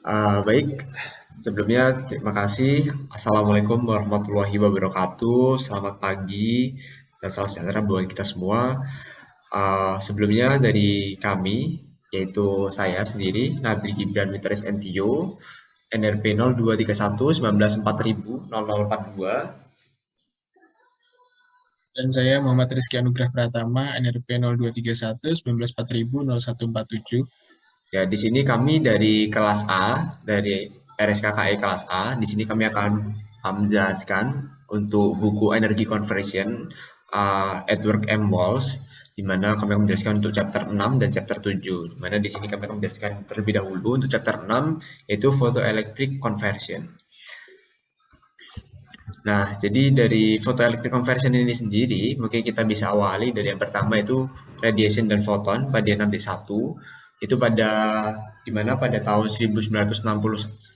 Baik, sebelumnya terima kasih. Assalamualaikum warahmatullahi wabarakatuh. Selamat pagi dan salam sejahtera buat kita semua. Sebelumnya dari kami, yaitu saya sendiri, Nabil Gibran Mitris NTO, NRP 0231 194000 Dan saya Muhammad Rizky Anugrah Pratama, NRP 0231 1940 0147. Ya, di sini kami dari kelas A, dari RSKKE kelas A. Di sini kami akan menjelaskan untuk buku Energy Conversion Edward M. Walls, di mana kami akan menjelaskan untuk chapter 6 dan chapter 7. Di mana di sini kami akan menjelaskan terlebih dahulu untuk chapter 6 yaitu photoelectric conversion. Nah, jadi dari photoelectric conversion ini sendiri, mungkin kita bisa awali dari yang pertama itu radiation dan photon pada 6D1. Itu pada dimana pada tahun 1960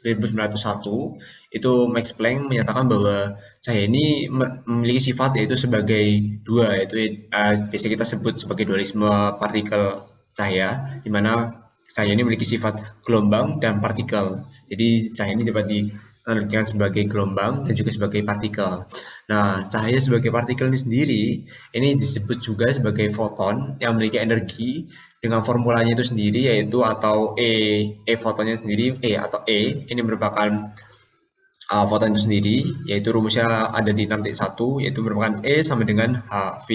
1901 itu Max Planck menyatakan bahwa cahaya ini memiliki sifat yaitu sebagai dua, yaitu biasa kita sebut sebagai dualisme partikel cahaya, di mana cahaya ini memiliki sifat gelombang dan partikel. Jadi cahaya ini dapat dianalogikan sebagai gelombang dan juga sebagai partikel. Nah, cahaya sebagai partikel ini sendiri ini disebut juga sebagai foton yang memiliki energi dengan formulanya itu sendiri yaitu atau E fotonnya sendiri E ini merupakan foton itu sendiri yaitu rumusnya ada di 6.1 yaitu merupakan E sama dengan HV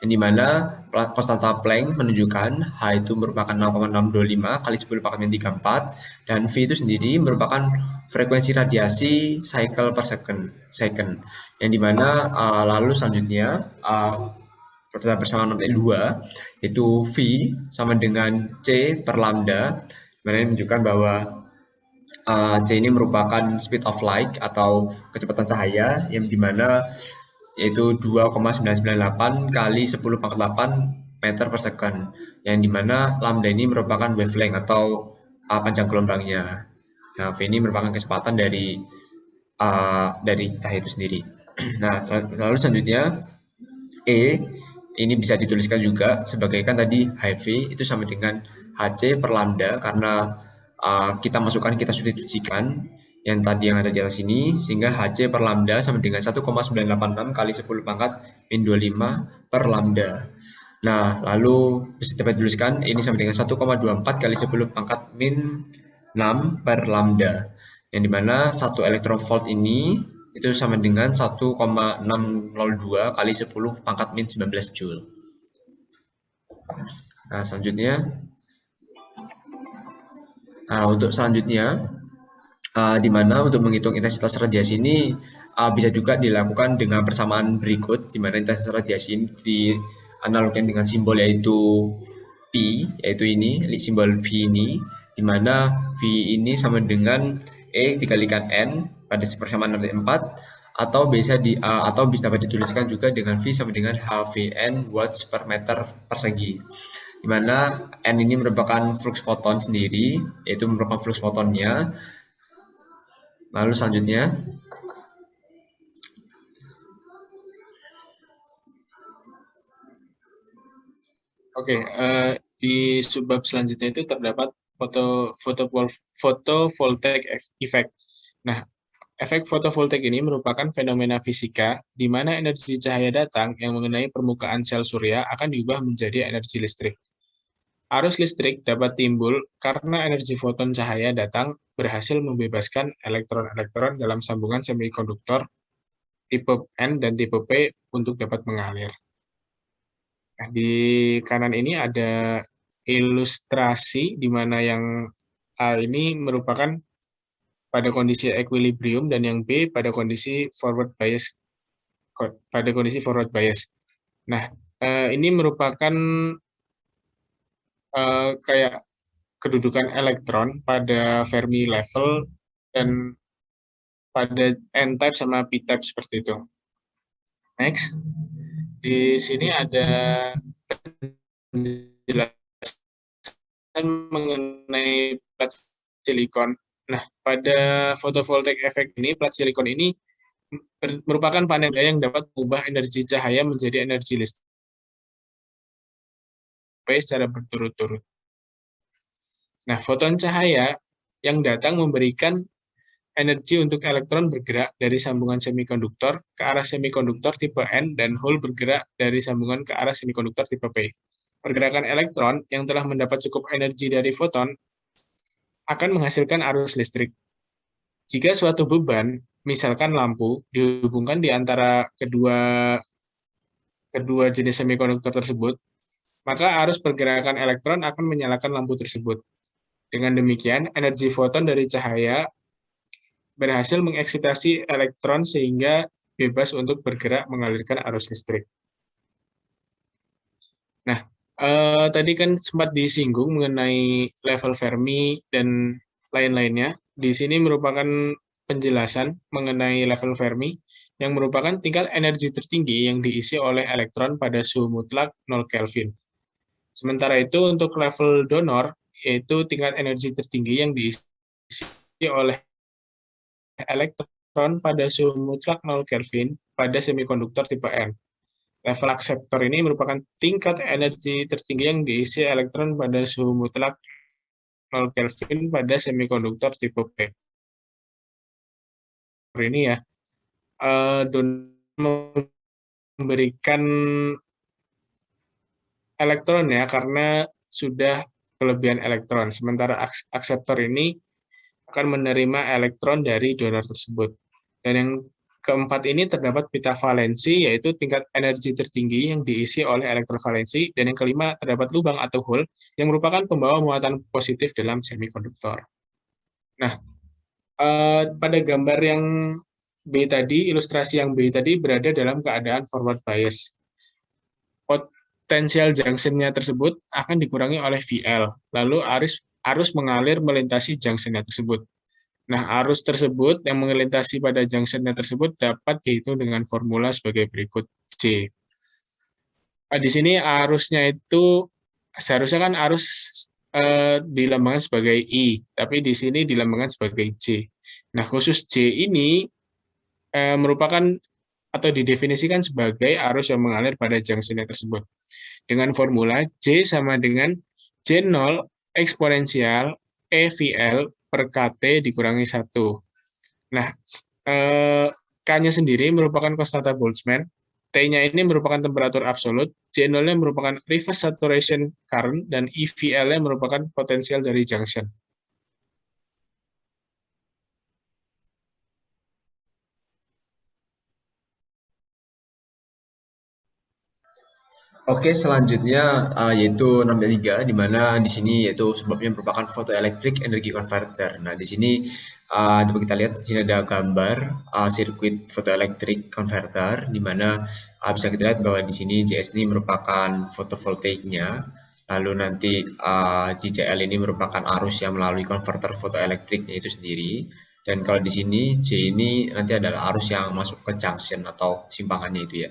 yang dimana konstanta Planck menunjukkan H itu merupakan 0,625 kali 10 pangkat minus 34 dan V itu sendiri merupakan frekuensi radiasi cycle per second yang dimana lalu selanjutnya bersama 6.2 yaitu V sama dengan C per lambda mana ini menunjukkan bahwa C ini merupakan speed of light atau kecepatan cahaya yang dimana yaitu 2,998 kali 10 pangkat 8 meter per second yang dimana lambda ini merupakan wavelength atau panjang gelombangnya. Nah, V ini merupakan kecepatan dari cahaya itu sendiri. Nah, lalu selanjutnya E ini bisa dituliskan juga sebagai kan tadi HV itu sama dengan HC per lambda karena kita sudah deduksikan yang tadi yang ada di atas ini sehingga HC per lambda sama dengan 1,986 kali 10 pangkat min 25 per lambda. Nah, lalu bisa dapat dituliskan ini sama dengan 1,24 kali 10 pangkat min 6 per lambda. Yang dimana 1 elektron volt ini itu sama dengan 1,602 kali 10 pangkat min 19 joule. Nah, selanjutnya untuk selanjutnya di mana untuk menghitung intensitas radiasi ini bisa juga dilakukan dengan persamaan berikut, di mana intensitas radiasi ini dianalogikan dengan simbol yaitu P, yaitu ini simbol P ini, di mana V ini sama dengan E dikalikan N pada persamaan 4 atau bisa dapat dituliskan juga dengan V sama dengan HVN watts per meter persegi di mana N ini merupakan flux foton sendiri, yaitu merupakan flux fotonnya. Lalu selanjutnya, Oke, di subbab selanjutnya itu terdapat photovoltaic effect. Nah, efek fotovoltaik ini merupakan fenomena fisika di mana energi cahaya datang yang mengenai permukaan sel surya akan diubah menjadi energi listrik. Arus listrik dapat timbul karena energi foton cahaya datang berhasil membebaskan elektron-elektron dalam sambungan semikonduktor tipe N dan tipe P untuk dapat mengalir. Nah, di kanan ini ada ilustrasi di mana yang A ini merupakan pada kondisi equilibrium dan yang B pada kondisi forward bias. Nah, ini merupakan kayak kedudukan elektron pada Fermi level dan pada N-type sama P-type seperti itu. Next, di sini ada penjelasan mengenai plat silikon. Nah, pada photovoltaic effect ini, plat silikon ini merupakan panel yang dapat mengubah energi cahaya menjadi energi listrik secara berturut-turut. Nah, foton cahaya yang datang memberikan energi untuk elektron bergerak dari sambungan semikonduktor ke arah semikonduktor tipe N dan hole bergerak dari sambungan ke arah semikonduktor tipe P. Pergerakan elektron yang telah mendapat cukup energi dari foton akan menghasilkan arus listrik. Jika suatu beban, misalkan lampu, dihubungkan di antara kedua jenis semikonduktor tersebut, maka arus pergerakan elektron akan menyalakan lampu tersebut. Dengan demikian, energi foton dari cahaya berhasil mengeksitasi elektron sehingga bebas untuk bergerak mengalirkan arus listrik. Nah, tadi kan sempat disinggung mengenai level Fermi dan lain-lainnya. Di sini merupakan penjelasan mengenai level Fermi yang merupakan tingkat energi tertinggi yang diisi oleh elektron pada suhu mutlak 0 Kelvin. Sementara itu untuk level donor, yaitu tingkat energi tertinggi yang diisi oleh elektron pada suhu mutlak 0 Kelvin pada semikonduktor tipe N. Level akseptor ini merupakan tingkat energi tertinggi yang diisi elektron pada suhu mutlak 0 Kelvin pada semikonduktor tipe P. Ini ya, memberikan elektron ya, karena sudah kelebihan elektron. Sementara akseptor ini akan menerima elektron dari donor tersebut. Dan yang keempat ini terdapat pita valensi, yaitu tingkat energi tertinggi yang diisi oleh elektron valensi. Dan yang kelima terdapat lubang atau hole, yang merupakan pembawa muatan positif dalam semikonduktor. Nah, pada gambar yang B tadi, ilustrasi yang B tadi berada dalam keadaan forward bias. Potensial junction-nya tersebut akan dikurangi oleh VL, lalu arus mengalir melintasi junction-nya tersebut. Nah, arus tersebut yang melintasi pada junction-nya tersebut dapat dihitung dengan formula sebagai berikut J. Nah, di sini arusnya itu seharusnya kan arus dilambangkan sebagai I, tapi di sini dilambangkan sebagai J. Nah, khusus J ini merupakan atau didefinisikan sebagai arus yang mengalir pada junction-nya tersebut. Dengan formula J sama dengan J0 eksponensial EVL per KT dikurangi 1. Nah, K-nya sendiri merupakan konstanta Boltzmann, T-nya ini merupakan temperatur absolut, J0-nya merupakan reverse saturation current, dan EVL-nya merupakan potensial dari junction. Oke, selanjutnya yaitu 6.3 di mana di sini yaitu sebabnya merupakan photoelectric energy converter. Nah, di sini coba kita lihat di sini ada gambar sirkuit photoelectric converter di mana bisa kita lihat bahwa di sini JS ini merupakan photovoltaiknya. Lalu nanti JCL ini merupakan arus yang melalui konverter photoelectricnya itu sendiri. Dan kalau di sini J ini nanti adalah arus yang masuk ke junction atau simpangannya itu ya.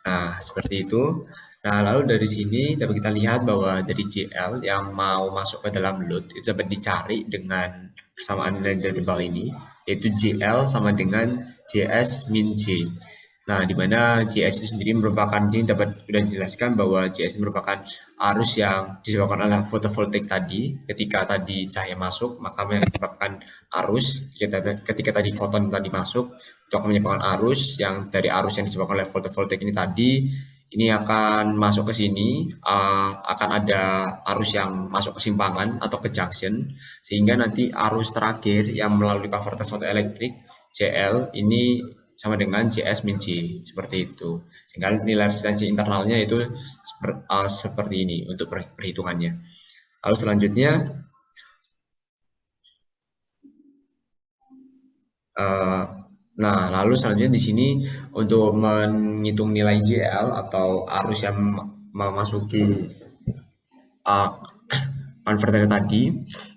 Nah, seperti itu. Nah, lalu dari sini dapat kita lihat bahwa dari JL yang mau masuk ke dalam load itu dapat dicari dengan persamaan dari bawah ini, yaitu JL sama dengan JS min J. Nah, di mana JS itu sendiri merupakan, ini dapat sudah dijelaskan bahwa JS merupakan arus yang disebabkan oleh fotovoltaik tadi. Ketika tadi cahaya masuk, maka menyebabkan arus. Ketika tadi foton tadi masuk, itu akan menyebabkan arus yang dari arus yang disebabkan oleh fotovoltaik ini tadi. Ini akan masuk ke sini, akan ada arus yang masuk ke simpangan atau ke junction, sehingga nanti arus terakhir yang melalui konverter fotoelektrik JL ini sama dengan JS min J, seperti itu. Sehingga nilai resistansi internalnya itu seperti ini untuk perhitungannya. Lalu selanjutnya, nah, lalu selanjutnya di sini untuk menghitung nilai JL atau arus yang memasuki konverter tadi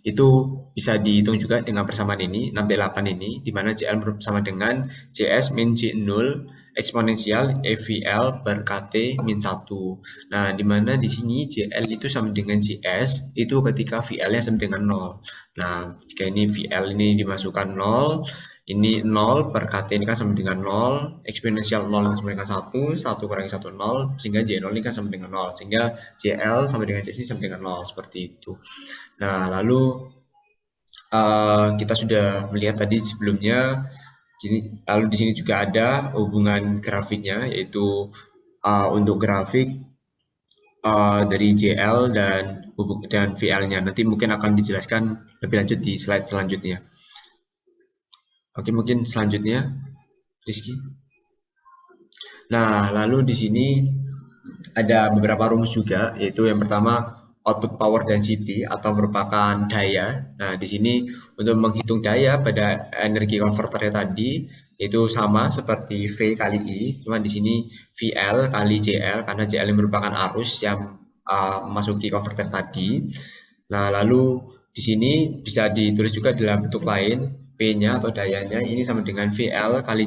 itu bisa dihitung juga dengan persamaan ini 6/8 ini, di mana JL sama dengan JS min J0 eksponensial EVL per KT min 1. Nah, di mana di sini JL itu sama dengan JS itu ketika VL-nya sama dengan 0. Nah, jika ini VL ini dimasukkan 0, ini 0 per KT ini kan sama dengan 0, eksponensial 0 sama dengan 1, 1 kurangi 1, 0, sehingga J0 ini kan sama dengan 0, sehingga JL sama dengan JS ini sama dengan 0, seperti itu. Nah, lalu kita sudah melihat tadi sebelumnya. Lalu di sini juga ada hubungan grafiknya, yaitu untuk grafik dari JL dan VL-nya. Nanti mungkin akan dijelaskan lebih lanjut di slide selanjutnya. Oke, mungkin selanjutnya, Rizky. Nah, lalu di sini ada beberapa rumus juga, yaitu yang pertama output power density atau merupakan daya. Nah, di sini untuk menghitung daya pada energi konverternya tadi itu sama seperti V kali I, cuma di sini VL kali JL karena JL ini merupakan arus yang memasuki konverter tadi. Nah, lalu di sini bisa ditulis juga dalam bentuk lain, P-nya atau dayanya ini sama dengan VL kali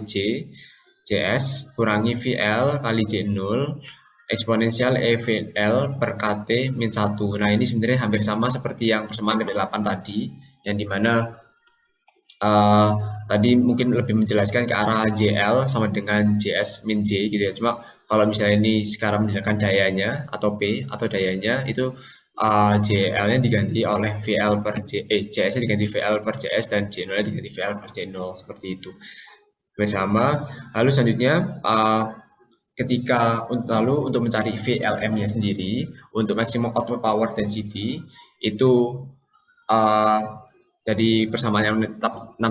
JS kurangi VL kali J0 eksponensial EVL per KT min 1. Nah, ini sebenarnya hampir sama seperti yang persamaan dari 8 tadi, yang dimana tadi mungkin lebih menjelaskan ke arah JL sama dengan JS min J gitu ya. Cuma kalau misalnya ini sekarang misalkan dayanya atau P atau dayanya itu JL-nya diganti oleh VL per JS-nya diganti VL per JS dan J0-nya diganti VL per J0 seperti itu. Bersama. Lalu selanjutnya lalu untuk mencari VLM-nya sendiri untuk maximum output power density itu uh, dari persamaan yang 6.9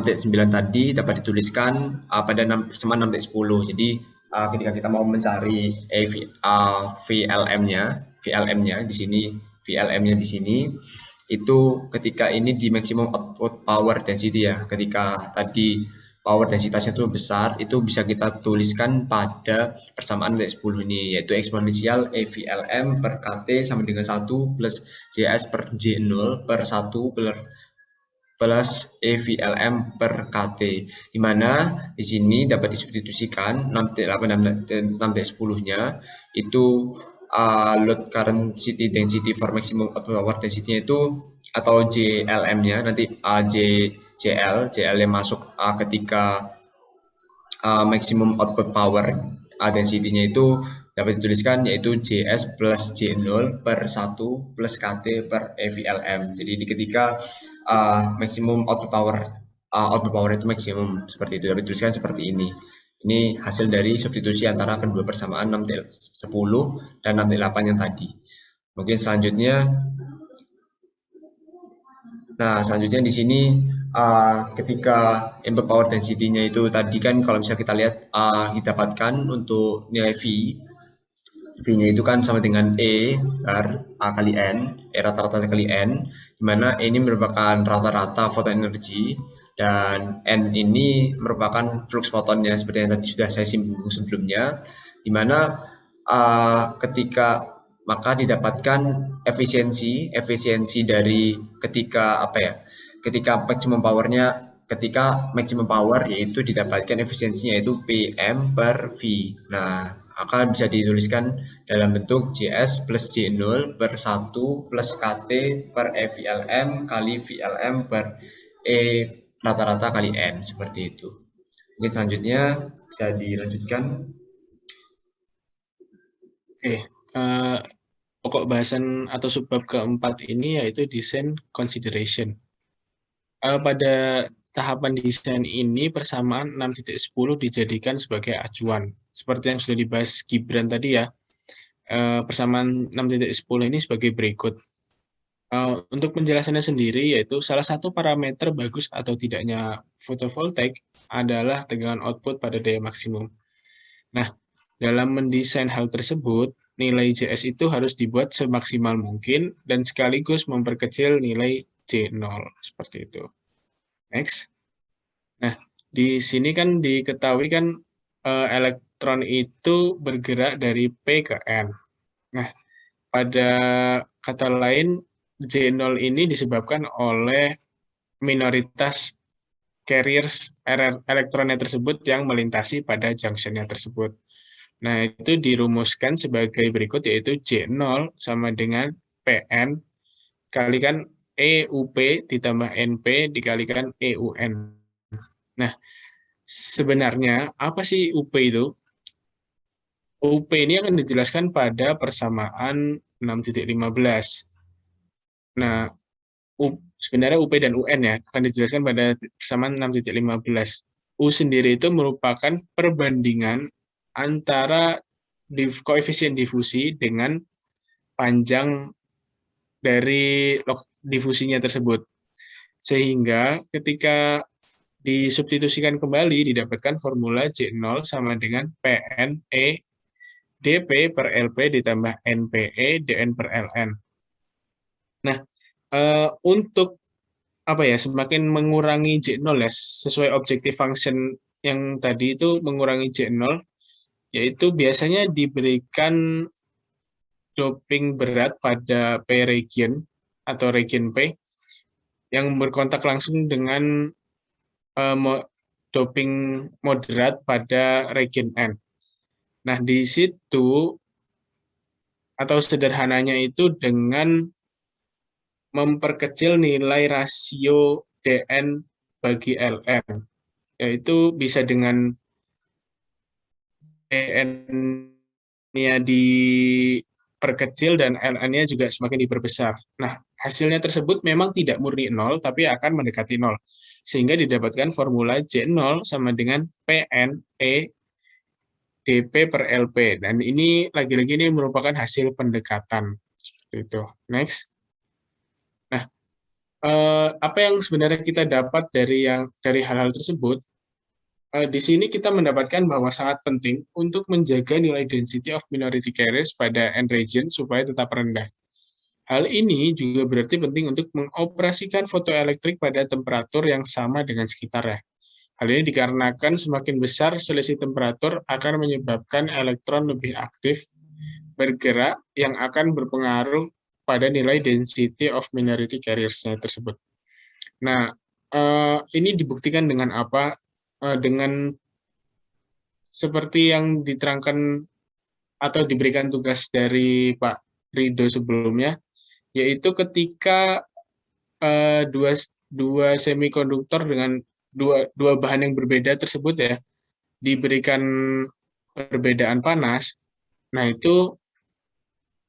tadi dapat dituliskan pada persamaan 6.10. Jadi ketika kita mau mencari VLM-nya di sini VLM-nya di sini itu ketika ini di maximum output power density ya. Ketika tadi power densitasnya itu besar, itu bisa kita tuliskan pada persamaan dari 10 ini, yaitu eksponensial EVLM per KT sama dengan 1 plus JS per J0 per 1 plus EVLM per KT, di mana di sini dapat disubstitusikan 6.10-nya itu load current city density for maximum output power density-nya itu atau JLM-nya nanti JL yang masuk ketika maximum output power density-nya itu dapat dituliskan yaitu JS plus J0 per 1 plus KT per EVLM. Jadi di ketika maximum output power itu maksimum seperti itu dapat dituliskan seperti ini. Ini hasil dari substitusi antara kedua persamaan 6.10 dan 6.8 yang tadi. Mungkin selanjutnya di sini ketika input power density-nya itu tadi kan kalau misalnya kita lihat didapatkan untuk nilai V-nya itu kan sama dengan E per A kali N, E rata-rata kali N, di mana E ini merupakan rata-rata foton energi dan N ini merupakan flux fotonnya seperti yang tadi sudah saya singgung sebelumnya, di mana ketika maka didapatkan efisiensi dari ketika maximum power yaitu didapatkan efisiensinya yaitu PM per V. Nah, akan bisa dituliskan dalam bentuk JS plus J0 per 1 plus KT per EVLM kali VLM per E rata-rata kali N, seperti itu. Mungkin selanjutnya bisa dilanjutkan. Oke, pokok bahasan atau subbab keempat ini yaitu design consideration. Pada tahapan desain ini persamaan 6.10 dijadikan sebagai acuan. Seperti yang sudah dibahas Gibran tadi ya, persamaan 6.10 ini sebagai berikut. Untuk penjelasannya sendiri, yaitu salah satu parameter bagus atau tidaknya fotovoltaik adalah tegangan output pada daya maksimum. Nah, dalam mendesain hal tersebut, nilai JS itu harus dibuat semaksimal mungkin dan sekaligus memperkecil nilai J0, seperti itu. Next. Nah, di sini kan diketahui kan elektron itu bergerak dari P ke N. Nah, pada kata lain, J0 ini disebabkan oleh minoritas carriers elektronnya tersebut yang melintasi pada junctionnya tersebut. Nah, itu dirumuskan sebagai berikut, yaitu J0 sama dengan PN kalikan EUP ditambah NP dikalikan EUN. Nah, sebenarnya apa sih UP itu? UP ini akan dijelaskan pada persamaan 6.15. Nah, sebenarnya UP dan UN ya, akan dijelaskan pada persamaan 6.15. U sendiri itu merupakan perbandingan antara koefisien difusi dengan panjang dari difusinya tersebut. Sehingga ketika disubstitusikan kembali, didapatkan formula J0 sama dengan PNE dP per LP ditambah NPE dN per Ln. Nah, untuk semakin mengurangi J0 ya, sesuai objective function yang tadi itu mengurangi J0, yaitu biasanya diberikan doping berat pada P region atau region P yang berkontak langsung dengan doping moderat pada region N. Nah, di situ atau sederhananya itu dengan memperkecil nilai rasio Dn bagi Ln, yaitu bisa dengan Dn-nya diperkecil dan Ln-nya juga semakin diperbesar. Nah, hasilnya tersebut memang tidak murni 0, tapi akan mendekati 0. Sehingga didapatkan formula J0 sama dengan PNE dP per LP. Dan ini lagi-lagi ini merupakan hasil pendekatan. Seperti itu. Next. Nah, apa yang sebenarnya kita dapat dari hal-hal tersebut? Di sini kita mendapatkan bahwa sangat penting untuk menjaga nilai density of minority carriers pada end region supaya tetap rendah. Hal ini juga berarti penting untuk mengoperasikan fotoelektrik pada temperatur yang sama dengan sekitarnya. Hal ini dikarenakan semakin besar selisih temperatur akan menyebabkan elektron lebih aktif bergerak yang akan berpengaruh pada nilai density of minority carriers-nya tersebut. Nah, ini dibuktikan dengan apa? Dengan seperti yang diterangkan atau diberikan tugas dari Pak Rido sebelumnya, yaitu ketika dua semikonduktor dengan dua bahan yang berbeda tersebut ya diberikan perbedaan panas, nah itu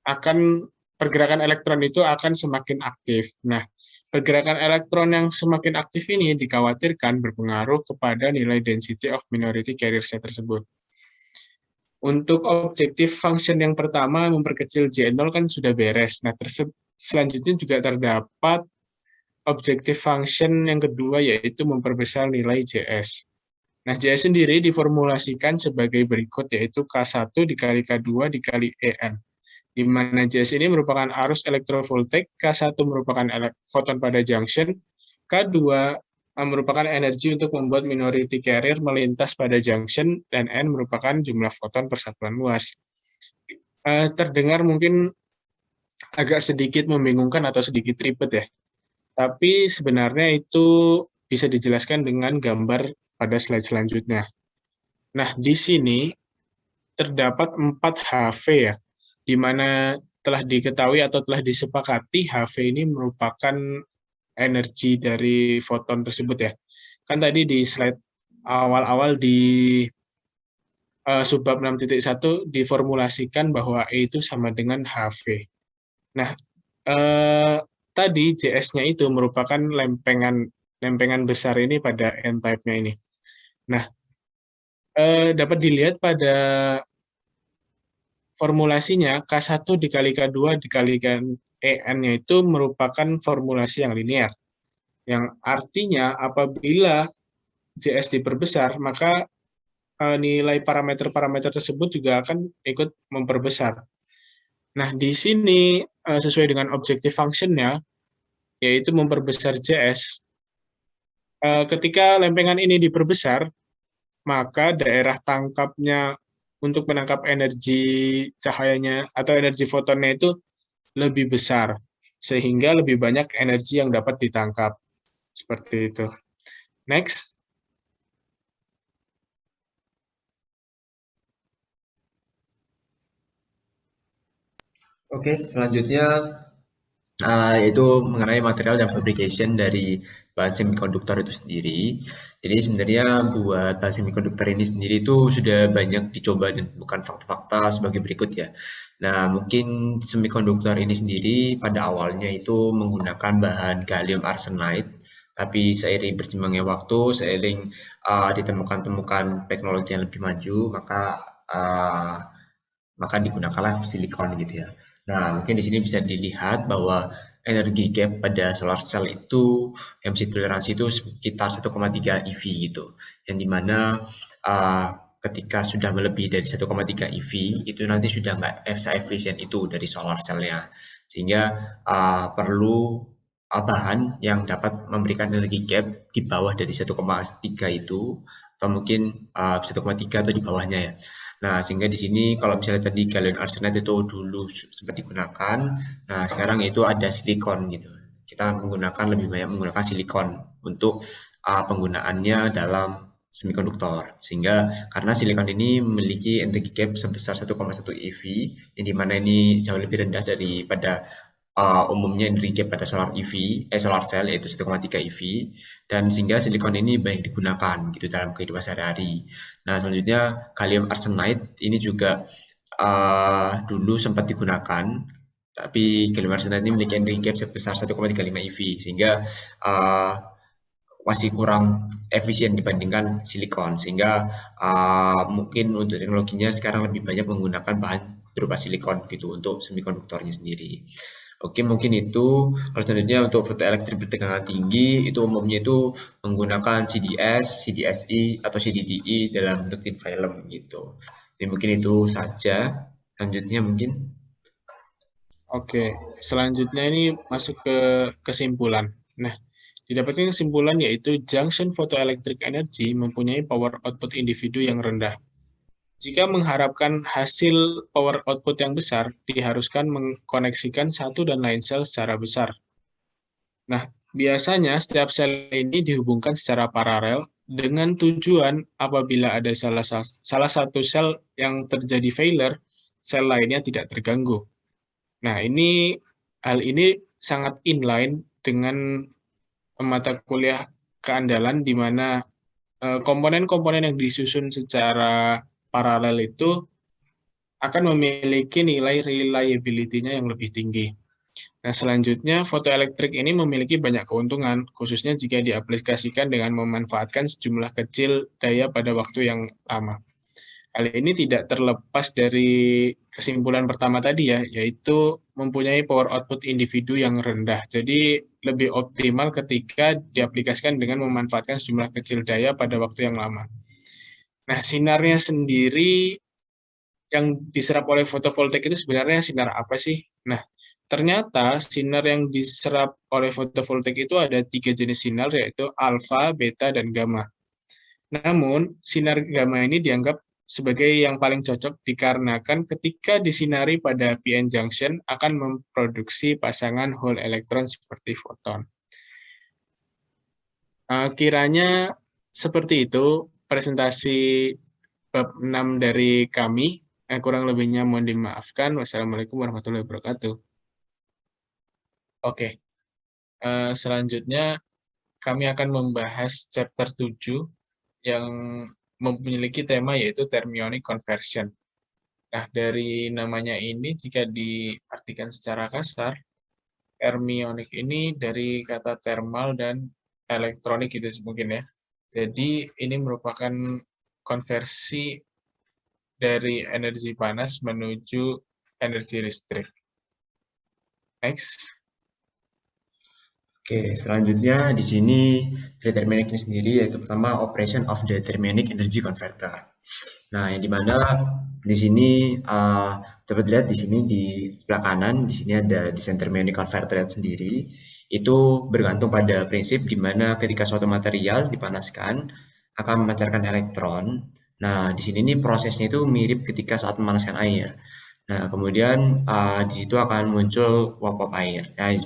akan pergerakan elektron itu akan semakin aktif. Nah, pergerakan elektron yang semakin aktif ini dikhawatirkan berpengaruh kepada nilai density of minority carriers tersebut. Untuk objektif function yang pertama, memperkecil J0 kan sudah beres. Nah, selanjutnya juga terdapat objektif function yang kedua, yaitu memperbesar nilai Js. Nah, Js sendiri diformulasikan sebagai berikut, yaitu K1 dikali K2 dikali En. Di mana Js ini merupakan arus elektrovoltaik, K1 merupakan foton pada junction, K2 merupakan energi untuk membuat minority carrier melintas pada junction, dan N merupakan jumlah foton persatuan luas. Terdengar mungkin agak sedikit membingungkan atau sedikit ribet ya, tapi sebenarnya itu bisa dijelaskan dengan gambar pada slide selanjutnya. Nah, di sini terdapat 4 HV ya, di mana telah diketahui atau telah disepakati HV ini merupakan energi dari foton tersebut ya. Kan tadi di slide awal-awal di subbab 6.1 diformulasikan bahwa E itu sama dengan HV. Nah, tadi JS-nya itu merupakan lempengan besar ini pada N-type-nya ini. Nah, dapat dilihat pada formulasinya K1 dikali K2 dikalikan EN-nya itu merupakan formulasi yang linear. Yang artinya apabila JS diperbesar, maka nilai parameter-parameter tersebut juga akan ikut memperbesar. Nah, di sini sesuai dengan objective function-nya, yaitu memperbesar JS, ketika lempengan ini diperbesar, maka daerah tangkapnya untuk menangkap energi cahayanya atau energi fotonnya itu lebih besar, sehingga lebih banyak energi yang dapat ditangkap. Seperti itu. Next. Oke, selanjutnya Yaitu mengenai material dan fabrication dari bahan semikonduktor itu sendiri. Jadi sebenarnya buat bahan semikonduktor ini sendiri itu sudah banyak dicoba dan bukan fakta-fakta sebagai berikut ya. Nah, mungkin semikonduktor ini sendiri pada awalnya itu menggunakan bahan gallium arsenide, tapi seiring berkembangnya waktu, seiring ditemukan teknologi yang lebih maju, uh, maka digunakanlah silikon gitu ya. Nah, mungkin di sini bisa dilihat bahwa energi gap pada solar cell itu emisi toleransi itu sekitar 1,3 EV gitu. Yang dimana uh, ketika sudah melebihi dari 1,3 EV itu nanti sudah nggak efisien itu dari solar cell-nya. Sehingga perlu bahan yang dapat memberikan energi gap di bawah dari 1,3 itu atau mungkin 1,3 atau di bawahnya ya. Nah, sehingga di sini kalau misalnya tadi gallium arsenide itu dulu sempat digunakan, nah sekarang itu ada silikon gitu. Kita menggunakan lebih banyak menggunakan silikon untuk penggunaannya dalam semikonduktor. Sehingga karena silikon ini memiliki energi gap sebesar 1,1 eV, yang dimana ini jauh lebih rendah daripada umumnya energi gap pada solar cell yaitu 1,3 eV, dan sehingga silikon ini banyak digunakan gitu dalam kehidupan sehari-hari. Nah, selanjutnya gallium arsenide ini juga dulu sempat digunakan, tapi gallium arsenide ini memiliki energi gap sebesar 1,35 eV, sehingga uh, masih kurang efisien dibandingkan silikon, sehingga mungkin untuk teknologinya sekarang lebih banyak menggunakan bahan berupa silikon gitu untuk semikonduktornya sendiri. Oke, mungkin itu. Lalu selanjutnya untuk fotoelektrik bertegangan tinggi itu umumnya itu menggunakan CDS, CDSI atau CDDI dalam bentuk thin film gitu. Jadi mungkin itu saja. Selanjutnya mungkin. Oke, selanjutnya ini masuk ke kesimpulan. Nah, didapatkan kesimpulan yaitu junction photoelectric energy mempunyai power output individu yang rendah. Jika mengharapkan hasil power output yang besar, diharuskan mengkoneksikan satu dan lain sel secara besar. Nah, biasanya setiap sel ini dihubungkan secara paralel dengan tujuan apabila ada salah satu sel yang terjadi failure, sel lainnya tidak terganggu. Nah, hal ini sangat inline dengan mata kuliah keandalan di mana komponen-komponen yang disusun secara paralel itu akan memiliki nilai reliability-nya yang lebih tinggi. Nah, selanjutnya, fotoelektrik ini memiliki banyak keuntungan, khususnya jika diaplikasikan dengan memanfaatkan sejumlah kecil daya pada waktu yang lama. Hal ini tidak terlepas dari kesimpulan pertama tadi ya, yaitu mempunyai power output individu yang rendah. Jadi lebih optimal ketika diaplikasikan dengan memanfaatkan sejumlah kecil daya pada waktu yang lama. Nah, sinarnya sendiri yang diserap oleh fotovoltaik itu sebenarnya sinar apa sih? Nah, ternyata sinar yang diserap oleh fotovoltaik itu ada 3 jenis sinar, yaitu alfa, beta, dan gamma. Namun, sinar gamma ini dianggap sebagai yang paling cocok dikarenakan ketika disinari pada p-n junction akan memproduksi pasangan hole elektron seperti foton. Kiranya seperti itu presentasi bab 6 dari kami. Kurang lebihnya mohon dimaafkan. Wassalamualaikum warahmatullahi wabarakatuh. Oke, selanjutnya kami akan membahas chapter 7 yang memiliki tema yaitu thermionic conversion. Nah, dari namanya ini jika diartikan secara kasar, thermionic ini dari kata thermal dan elektronik gitu mungkin ya. Jadi ini merupakan konversi dari energi panas menuju energi listrik. Next. Oke, selanjutnya di sini dari thermionic ini sendiri yaitu pertama operation of the thermionic energy converter. Nah, yang dimana di sini dapat dilihat di sini di sebelah kanan di sini ada desain thermionic converter sendiri. Itu bergantung pada prinsip di mana ketika suatu material dipanaskan akan memancarkan elektron. Nah, di sini nih prosesnya itu mirip ketika saat memanaskan air. Nah, kemudian di situ akan muncul uap-uap air. Nah,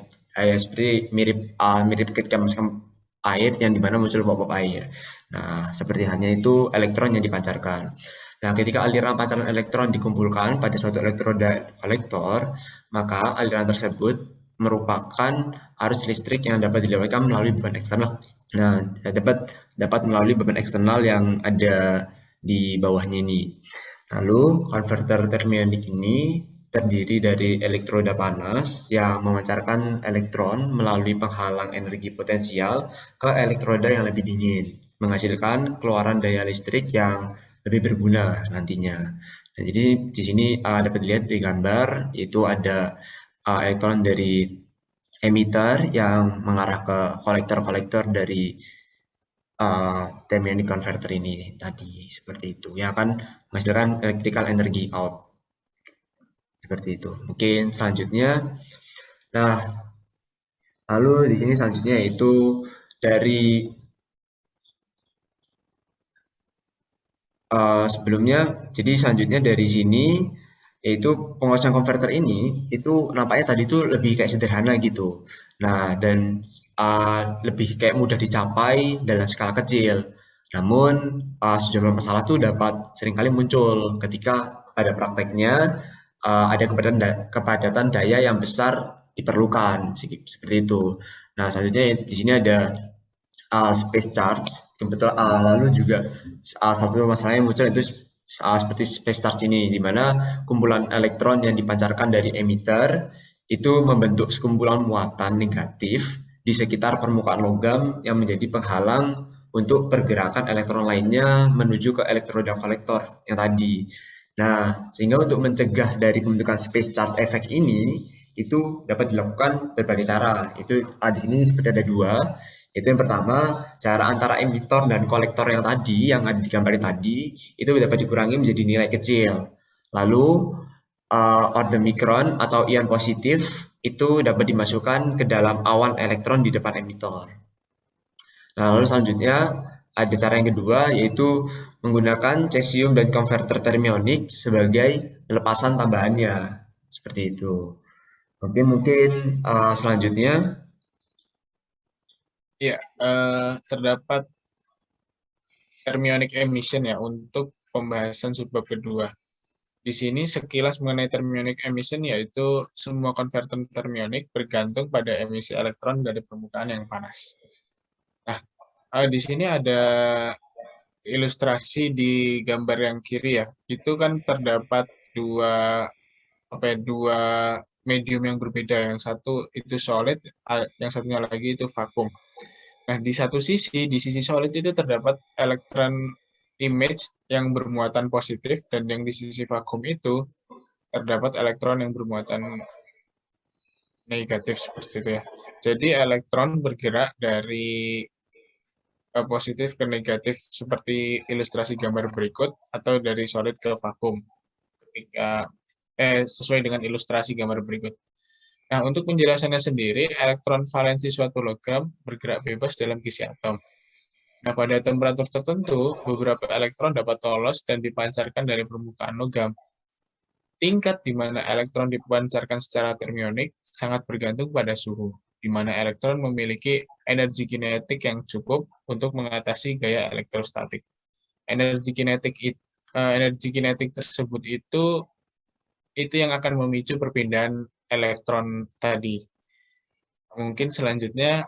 seperti mirip ketika memasukkan air yang dimana muncul uap-uap air. Nah, seperti halnya itu elektron yang dipancarkan. Nah, ketika aliran pancaran elektron dikumpulkan pada suatu elektroda kolektor, maka aliran tersebut merupakan arus listrik yang dapat dilewatkan melalui beban eksternal. Nah, dapat melalui beban eksternal yang ada di bawahnya ini. Lalu, konverter termionik ini terdiri dari elektroda panas yang memancarkan elektron melalui penghalang energi potensial ke elektroda yang lebih dingin, menghasilkan keluaran daya listrik yang lebih berguna nantinya. Nah, jadi di sini dapat dilihat di gambar itu ada elektron dari emitter yang mengarah ke kolektor-kolektor dari thermionic converter ini tadi seperti itu yang akan menghasilkan electrical energy out seperti itu. Mungkin selanjutnya, nah lalu di sini selanjutnya yaitu dari sebelumnya, jadi selanjutnya dari sini yaitu penguasaan konverter ini itu nampaknya tadi itu lebih kayak sederhana gitu. Nah, dan lebih kayak mudah dicapai dalam skala kecil. Namun sejumlah masalah tuh dapat seringkali muncul ketika pada prakteknya ada kepadatan daya yang besar diperlukan seperti itu. Nah, selanjutnya di sini ada space charge. Kebetulan lalu juga satu masalah yang muncul itu seperti space charge ini, di mana kumpulan elektron yang dipancarkan dari emitter itu membentuk sekumpulan muatan negatif di sekitar permukaan logam yang menjadi penghalang untuk pergerakan elektron lainnya menuju ke elektroda kolektor yang tadi. Nah, sehingga untuk mencegah dari pembentukan space charge effect ini, itu dapat dilakukan berbagai cara. Itu di sini seperti ada dua. Itu yang pertama, cara antara emitor dan kolektor yang tadi, yang ada di gambar tadi, itu dapat dikurangi menjadi nilai kecil. Lalu, order mikron atau ion positif itu dapat dimasukkan ke dalam awan elektron di depan emitor. Nah, lalu selanjutnya ada cara yang kedua, yaitu menggunakan cesium dan konverter termionik sebagai pelepasan tambahannya. Seperti itu. Oke, mungkin selanjutnya. Ya, terdapat thermionic emission ya untuk pembahasan subbab kedua. Di sini sekilas mengenai thermionic emission yaitu semua konverter thermionic bergantung pada emisi elektron dari permukaan yang panas. Nah, di sini ada ilustrasi di gambar yang kiri ya. Itu kan terdapat dua medium yang berbeda. Yang satu itu solid, yang satunya lagi itu vakum. Nah, di sisi solid itu terdapat elektron image yang bermuatan positif, dan yang di sisi vakum itu terdapat elektron yang bermuatan negatif seperti itu ya. Jadi elektron bergerak dari positif ke negatif seperti ilustrasi gambar berikut atau dari solid ke vakum ketika sesuai dengan ilustrasi gambar berikut. Nah, untuk penjelasannya sendiri, elektron valensi suatu logam bergerak bebas dalam kisi atom. Nah, pada temperatur tertentu, beberapa elektron dapat lolos dan dipancarkan dari permukaan logam. Tingkat di mana elektron dipancarkan secara termionik sangat bergantung pada suhu, di mana elektron memiliki energi kinetik yang cukup untuk mengatasi gaya elektrostatik. Energi kinetik tersebut itu yang akan memicu perpindahan elektron tadi. Mungkin selanjutnya,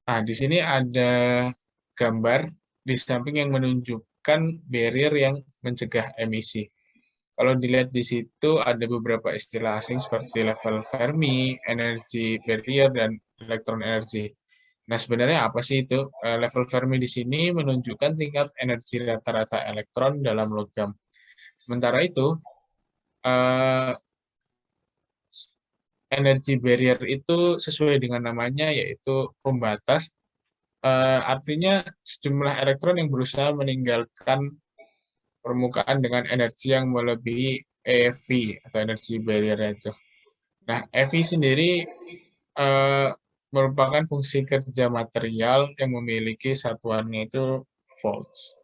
di sini ada gambar di samping yang menunjukkan barrier yang mencegah emisi. Kalau dilihat di situ ada beberapa istilah asing seperti level Fermi, energi barrier, dan elektron energi. Nah, sebenarnya apa sih itu? Level Fermi di sini menunjukkan tingkat energi rata-rata elektron dalam logam. Sementara itu, energi barrier itu sesuai dengan namanya, yaitu pembatas. Artinya sejumlah elektron yang berusaha meninggalkan permukaan dengan energi yang melebihi EV atau energi barrier itu. Nah, EV sendiri merupakan fungsi kerja material yang memiliki satuannya itu volts.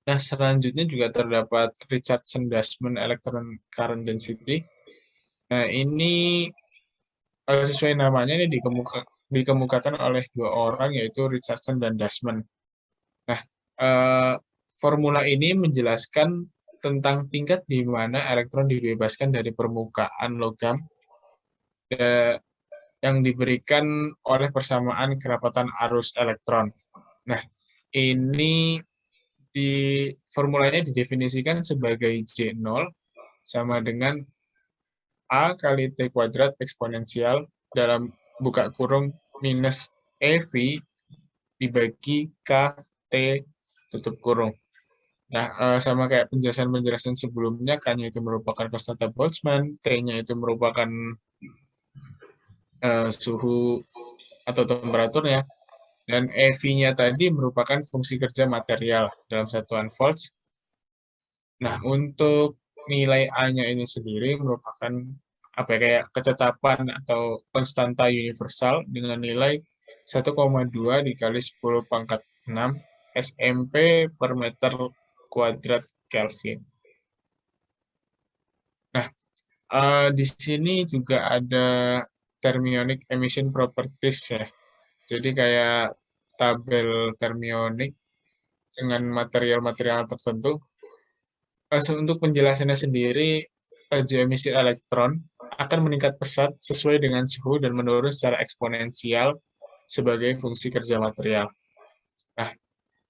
Nah, selanjutnya juga terdapat Richardson-Dashman electron current density. Nah, ini sesuai namanya ini dikemukakan oleh dua orang, yaitu Richardson dan Dashman. Nah, formula ini menjelaskan tentang tingkat di mana elektron dibebaskan dari permukaan logam yang diberikan oleh persamaan kerapatan arus elektron. Nah, ini di formulanya didefinisikan sebagai J0 sama dengan A kali T kuadrat eksponensial dalam buka kurung minus EV dibagi K T tutup kurung. Nah, sama kayak penjelasan-penjelasan sebelumnya, K-nya itu merupakan konstanta Boltzmann, T-nya itu merupakan suhu atau temperaturnya, dan EV-nya tadi merupakan fungsi kerja material dalam satuan volts. Nah, untuk nilai A-nya ini sendiri merupakan kayak ketetapan atau konstanta universal dengan nilai 1,2 dikali 10 pangkat 6 SMP per meter kuadrat Kelvin. Nah, di sini juga ada thermionic emission properties ya. Jadi kayak tabel thermionic dengan material-material tertentu. Untuk penjelasannya sendiri, laju emisi elektron akan meningkat pesat sesuai dengan suhu dan menurun secara eksponensial sebagai fungsi kerja material. Nah,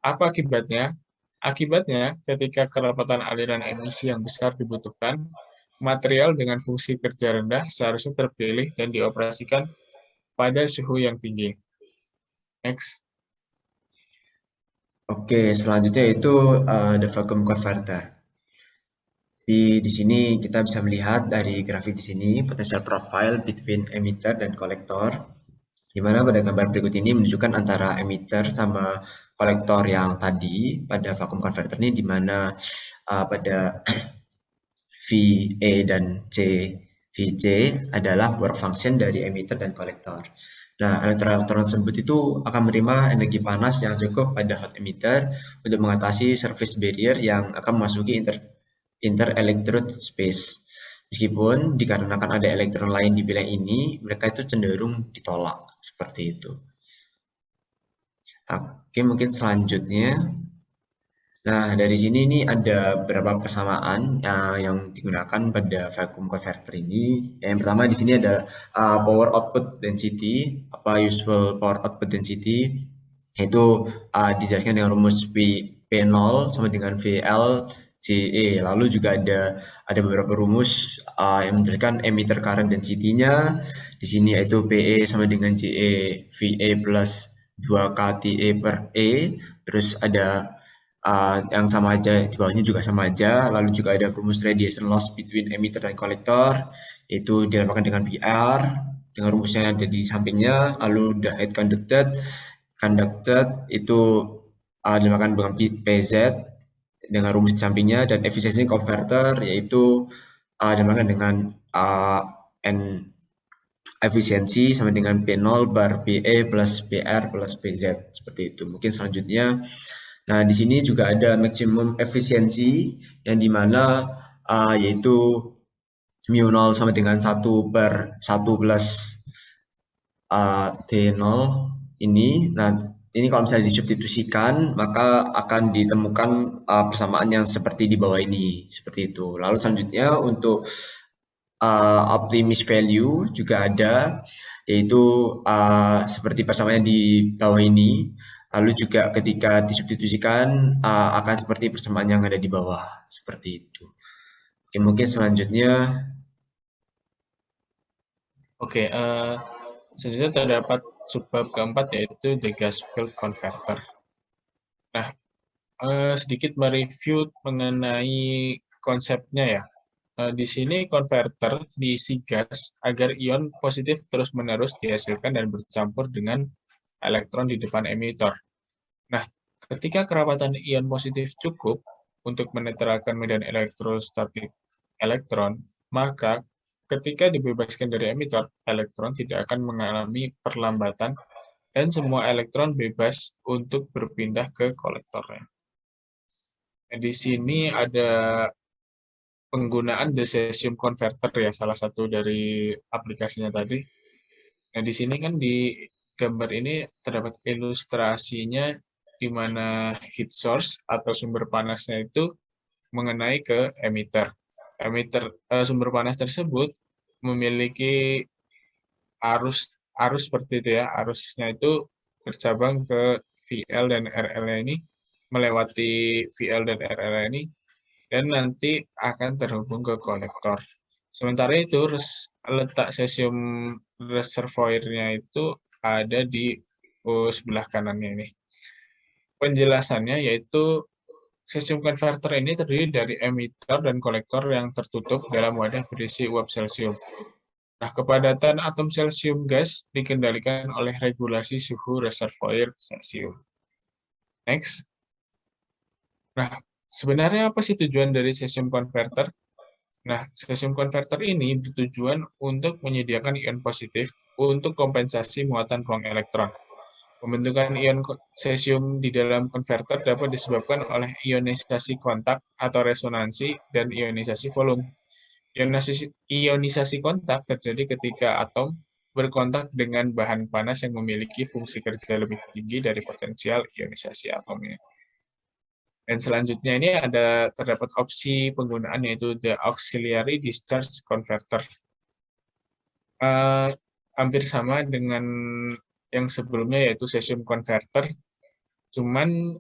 apa akibatnya? Akibatnya, ketika kerapatan aliran emisi yang besar dibutuhkan, material dengan fungsi kerja rendah seharusnya terpilih dan dioperasikan pada suhu yang tinggi. Next. Oke, selanjutnya itu the vacuum converter. Di sini kita bisa melihat dari grafik di sini potential profile between emitter dan kolektor, di mana pada gambar berikut ini menunjukkan antara emitter sama kolektor yang tadi pada vacuum converter ini, di mana pada VA dan VC adalah work function dari emitter dan kolektor. Nah, elektron-elektron tersebut itu akan menerima energi panas yang cukup pada hot emitter untuk mengatasi surface barrier yang akan memasuki inter-electrode space. Meskipun dikarenakan ada elektron lain di wilayah ini, mereka itu cenderung ditolak, seperti itu. Oke, mungkin selanjutnya. Nah, dari sini ini ada beberapa persamaan yang digunakan pada vacuum converter ini. Yang pertama di sini ada power output density, useful power output density, yaitu dijelaskan dengan rumus P0 sama dengan VL CE. Lalu juga ada beberapa rumus yang menjelaskan emitter current density-nya. Di sini yaitu PE sama dengan CE VA plus 2 KTE per E. Terus ada yang sama aja, di bawahnya juga sama aja. Lalu juga ada rumus radiation loss between emitter dan collector, yaitu dinamakan dengan PR, dengan rumusnya yang ada di sampingnya. Lalu the height conducted itu dinamakan dengan PZ dengan rumus di sampingnya, dan efisiensi converter yaitu dinamakan dengan N efisiensi sama dengan P0 bar PE plus PR plus PZ, seperti itu. Mungkin selanjutnya. Nah, di sini juga ada maksimum efisiensi yang dimana yaitu mu0 sama dengan 1 per 1 plus T0 ini. Nah, ini kalau misalnya disubstitusikan, maka akan ditemukan persamaan yang seperti di bawah ini, seperti itu. Lalu selanjutnya untuk optimist value juga ada, yaitu seperti persamaan di bawah ini. Lalu juga ketika disubstitusikan akan seperti persamaan yang ada di bawah, seperti itu. Oke, mungkin selanjutnya. Oke, selanjutnya terdapat subbab keempat yaitu the gas field converter. Nah, sedikit mereview mengenai konsepnya ya. Di sini konverter diisi gas agar ion positif terus-menerus dihasilkan dan bercampur dengan elektron di depan emitter. Nah, ketika kerapatan ion positif cukup untuk menetralkan medan elektrostatik elektron, maka ketika dibebaskan dari emitter, elektron tidak akan mengalami perlambatan dan semua elektron bebas untuk berpindah ke kolektornya. Nah, di sini ada penggunaan the cesium converter ya, salah satu dari aplikasinya tadi. Nah, di sini kan di gambar ini terdapat ilustrasinya di mana heat source atau sumber panasnya itu mengenai ke emitter. Sumber panas tersebut memiliki arus seperti itu ya. Arusnya itu bercabang ke VL dan RL ini, melewati VL dan RL ini, dan nanti akan terhubung ke kolektor. Sementara itu letak cesium reservoir-nya itu ada di sebelah kanannya ini. Penjelasannya yaitu cesium converter ini terdiri dari emitter dan kolektor yang tertutup dalam wadah berisi uap selsium. Nah, kepadatan atom selsium gas dikendalikan oleh regulasi suhu reservoir selsium. Next. Nah, sebenarnya apa sih tujuan dari cesium converter? Nah, cesium converter ini bertujuan untuk menyediakan ion positif untuk kompensasi muatan ruang elektron. Pembentukan ion cesium di dalam konverter dapat disebabkan oleh ionisasi kontak atau resonansi dan ionisasi volume. Ionisasi kontak terjadi ketika atom berkontak dengan bahan panas yang memiliki fungsi kerja lebih tinggi dari potensial ionisasi atomnya. Dan selanjutnya ini terdapat opsi penggunaan yaitu the auxiliary discharge converter. Hampir sama dengan yang sebelumnya yaitu cesium converter, cuman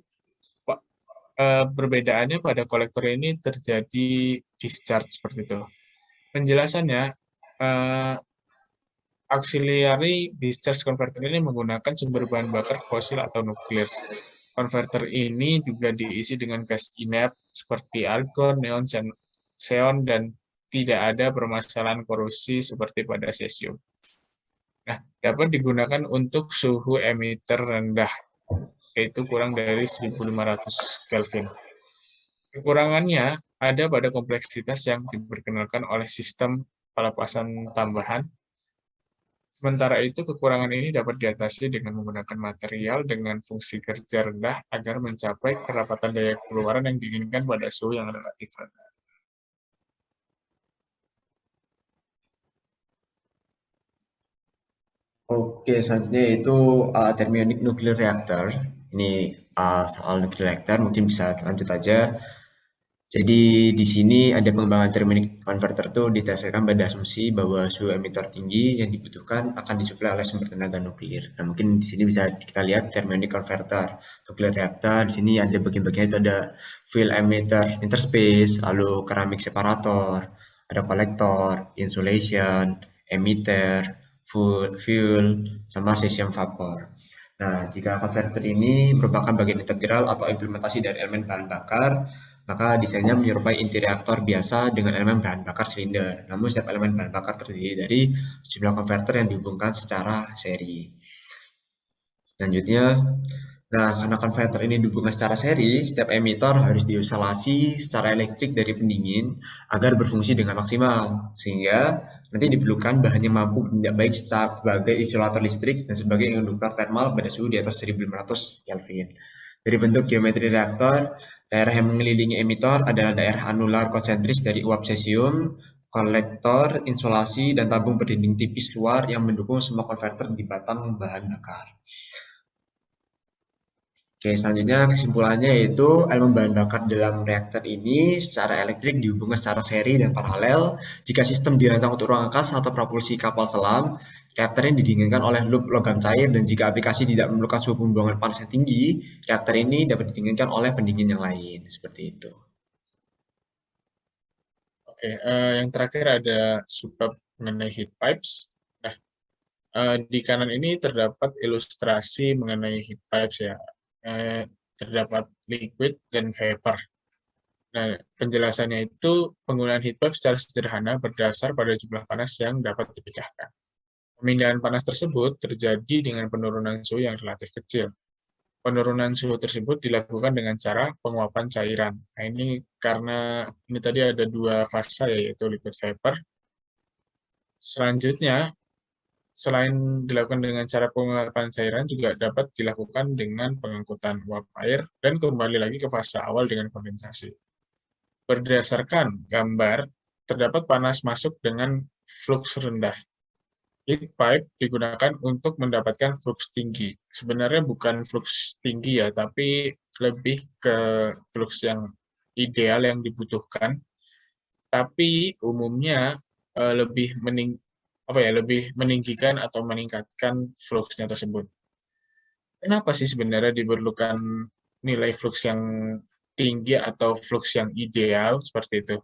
perbedaannya pada kolektor ini terjadi discharge seperti itu. Penjelasannya, auxiliary discharge converter ini menggunakan sumber bahan bakar fosil atau nuklir. Konverter ini juga diisi dengan gas inert seperti argon, neon, xenon, dan tidak ada permasalahan korosi seperti pada cesium. Nah, dapat digunakan untuk suhu emitter rendah, yaitu kurang dari 1500 Kelvin. Kekurangannya ada pada kompleksitas yang diperkenalkan oleh sistem pelepasan tambahan. Sementara itu, kekurangan ini dapat diatasi dengan menggunakan material dengan fungsi kerja rendah agar mencapai kerapatan daya keluaran yang diinginkan pada suhu yang relatif rendah. Oke, selanjutnya itu thermionic nuclear reactor. Ini soal nuclear reactor, mungkin bisa lanjut aja. Jadi di sini ada pengembangan thermionic converter itu didasarkan pada asumsi bahwa suhu emitter tinggi yang dibutuhkan akan disuplai oleh sumber tenaga nuklir. Nah, mungkin di sini bisa kita lihat thermionic converter, nuclear reactor. Di sini ada bagian-bagiannya itu ada fuel emitter interface, lalu keramik separator, ada kolektor, insulation, emitter, fuel, sama cesium vapor. Nah, jika konverter ini merupakan bagian integral atau implementasi dari elemen bahan bakar, maka desainnya menyerupai inti reaktor biasa dengan elemen bahan bakar silinder. Namun setiap elemen bahan bakar terdiri dari sejumlah konverter yang dihubungkan secara seri. Selanjutnya, nah karena konverter ini dihubungkan secara seri, setiap emitter harus diisolasi secara elektrik dari pendingin agar berfungsi dengan maksimal. Sehingga nanti diperlukan bahan yang mampu bertindak baik sebagai isolator listrik dan sebagai induktor termal pada suhu di atas 1500 Kelvin. Dari bentuk geometri reaktor, daerah yang mengelilingi emitter adalah daerah anular konsentris dari uap cesium, kolektor, insulasi, dan tabung berdinding tipis luar yang mendukung semua konverter di batang bahan bakar. Oke, selanjutnya kesimpulannya yaitu elemen bahan bakar dalam reaktor ini secara elektrik dihubungkan secara seri dan paralel. Jika sistem dirancang untuk ruang angkasa atau propulsi kapal selam, reaktor ini didinginkan oleh loop logam cair, dan jika aplikasi tidak memerlukan suhu pembuangan panas yang tinggi, reaktor ini dapat didinginkan oleh pendingin yang lain. Seperti itu. Oke, yang terakhir ada subbab mengenai heat pipes. Nah, di kanan ini terdapat ilustrasi mengenai heat pipes ya. Terdapat liquid dan vapor. Nah, penjelasannya itu penggunaan heat pipe secara sederhana berdasar pada jumlah panas yang dapat dipindahkan. Pemindahan panas tersebut terjadi dengan penurunan suhu yang relatif kecil. Penurunan suhu tersebut dilakukan dengan cara penguapan cairan. Nah, ini karena ini tadi ada dua fase yaitu liquid vapor. Selanjutnya, selain dilakukan dengan cara penguapan cairan, juga dapat dilakukan dengan pengangkutan uap air dan kembali lagi ke fase awal dengan kondensasi. Berdasarkan gambar, terdapat panas masuk dengan flux rendah. Heat pipe digunakan untuk mendapatkan flux tinggi. Sebenarnya bukan flux tinggi ya, tapi lebih ke flux yang ideal yang dibutuhkan. Tapi umumnya lebih lebih meninggikan atau meningkatkan fluxnya tersebut. Kenapa sih sebenarnya diperlukan nilai flux yang tinggi atau flux yang ideal seperti itu?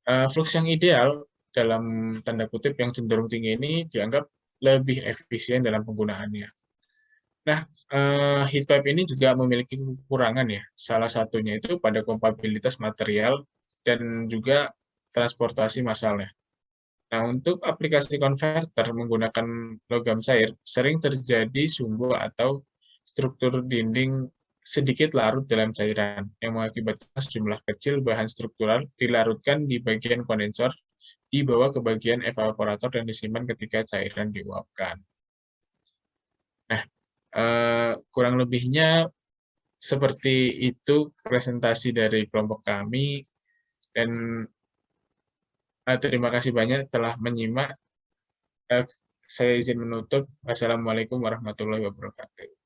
Flux yang ideal dalam tanda kutip yang cenderung tinggi ini dianggap lebih efisien dalam penggunaannya. Nah, heat pipe ini juga memiliki kekurangan ya. Salah satunya itu pada kompatibilitas material dan juga transportasi massalnya. Nah, untuk aplikasi konverter menggunakan logam cair, sering terjadi sumbu atau struktur dinding sedikit larut dalam cairan, yang mengakibatkan sejumlah kecil bahan struktural dilarutkan di bagian kondensor, dibawa ke bagian evaporator dan disimpan ketika cairan diuapkan. Nah, kurang lebihnya seperti itu presentasi dari kelompok kami, dan terima kasih banyak telah menyimak. Saya izin menutup. Wassalamualaikum warahmatullahi wabarakatuh.